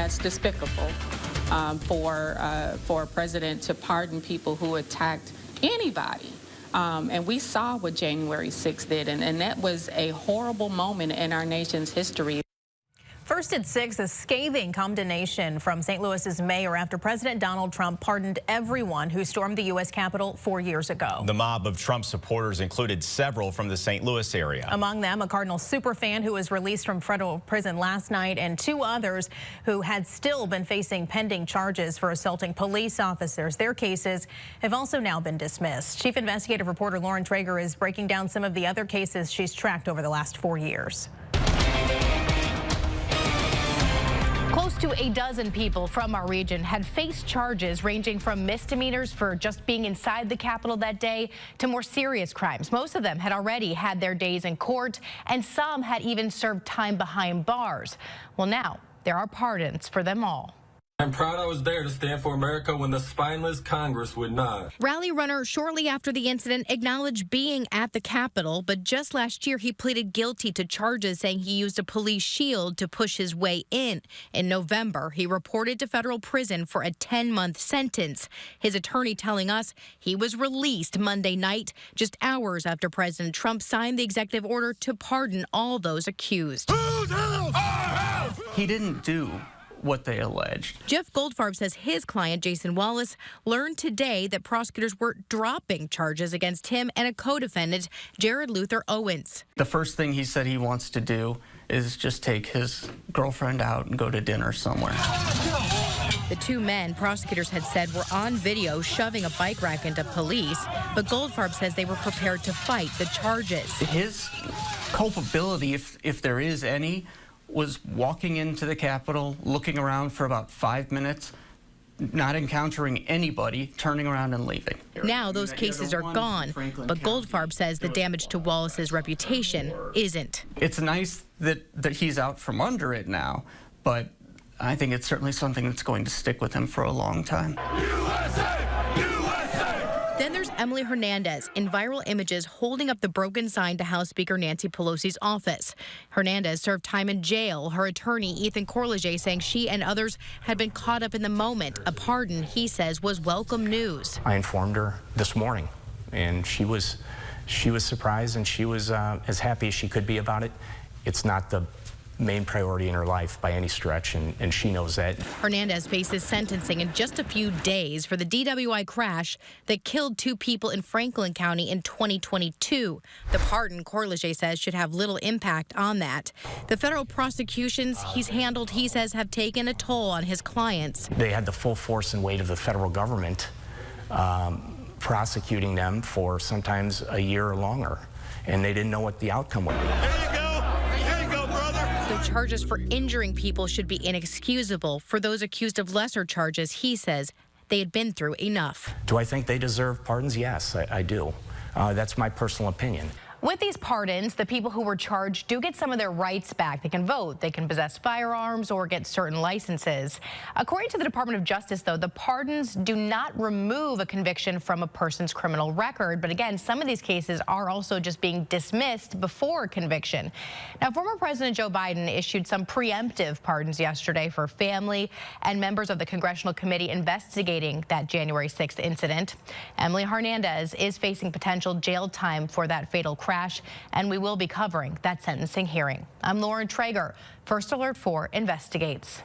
that's despicable for a president to pardon people who attacked anybody. And we saw what January 6th did, and that was a horrible moment in our nation's history. First at 6, a scathing condemnation from St. Louis's mayor after President Donald Trump pardoned everyone who stormed the U.S. Capitol 4 years ago. The mob of Trump supporters included several from the St. Louis area. Among them, a Cardinals superfan who was released from federal prison last night, and 2 others who had still been facing pending charges for assaulting police officers. Their cases have also now been dismissed. Chief investigative reporter Lauren Traeger is breaking down some of the other cases she's tracked over the last 4 years. Close to a dozen people from our region had faced charges ranging from misdemeanors for just being inside the Capitol that day to more serious crimes. Most of them had already had their days in court, and some had even served time behind bars. Well, now there are pardons for them all. I'm proud I was there to stand for America when the spineless Congress would not. Rally runner shortly after the incident acknowledged being at the Capitol, but just last year he pleaded guilty to charges saying he used a police shield to push his way in. In November, he reported to federal prison for a 10-month sentence. His attorney telling us he was released Monday night, just hours after President Trump signed the executive order to pardon all those accused. He didn't do what they alleged. Jeff Goldfarb says his client, Jason Wallace, learned today that prosecutors were dropping charges against him and a co-defendant, Jared Luther Owens. The first thing he said he wants to do is just take his girlfriend out and go to dinner somewhere. The 2 men prosecutors had said were on video shoving a bike rack into police, but Goldfarb says they were prepared to fight the charges. His culpability, if there is any, was walking into the Capitol, looking around for about 5 minutes, not encountering anybody, turning around and leaving. Now those cases are gone, but Goldfarb says the damage to Wallace's reputation isn't. It's nice that he's out from under it now, but I think it's certainly something that's going to stick with him for a long time. USA! USA! Then there's Emily Hernandez in viral images holding up the broken sign to House Speaker Nancy Pelosi's office. Hernandez served time in jail. Her attorney, Ethan Corlege, saying she and others had been caught up in the moment. A pardon, he says, was welcome news. I informed her this morning, and she was surprised, and she was as happy as she could be about it. It's not the main priority in her life by any stretch, and she knows that. Hernandez faces sentencing in just a few days for the DWI crash that killed 2 people in Franklin County in 2022. The pardon, Corlege says, should have little impact on that. The federal prosecutions he's handled, he says, have taken a toll on his clients. They had the full force and weight of the federal government prosecuting them for sometimes a year or longer, and they didn't know what the outcome would be. There you go. The charges for injuring people should be inexcusable. For those accused of lesser charges, he says they had been through enough. Do I think they deserve pardons? Yes, I do. That's my personal opinion. With these pardons, the people who were charged do get some of their rights back. They can vote, they can possess firearms, or get certain licenses. According to the Department of Justice, though, the pardons do not remove a conviction from a person's criminal record. But again, some of these cases are also just being dismissed before conviction. Now, former President Joe Biden issued some preemptive pardons yesterday for family and members of the congressional committee investigating that January 6th incident. Emily Hernandez is facing potential jail time for that fatal crash, and we will be covering that sentencing hearing. I'm Lauren Traeger, First Alert 4 Investigates.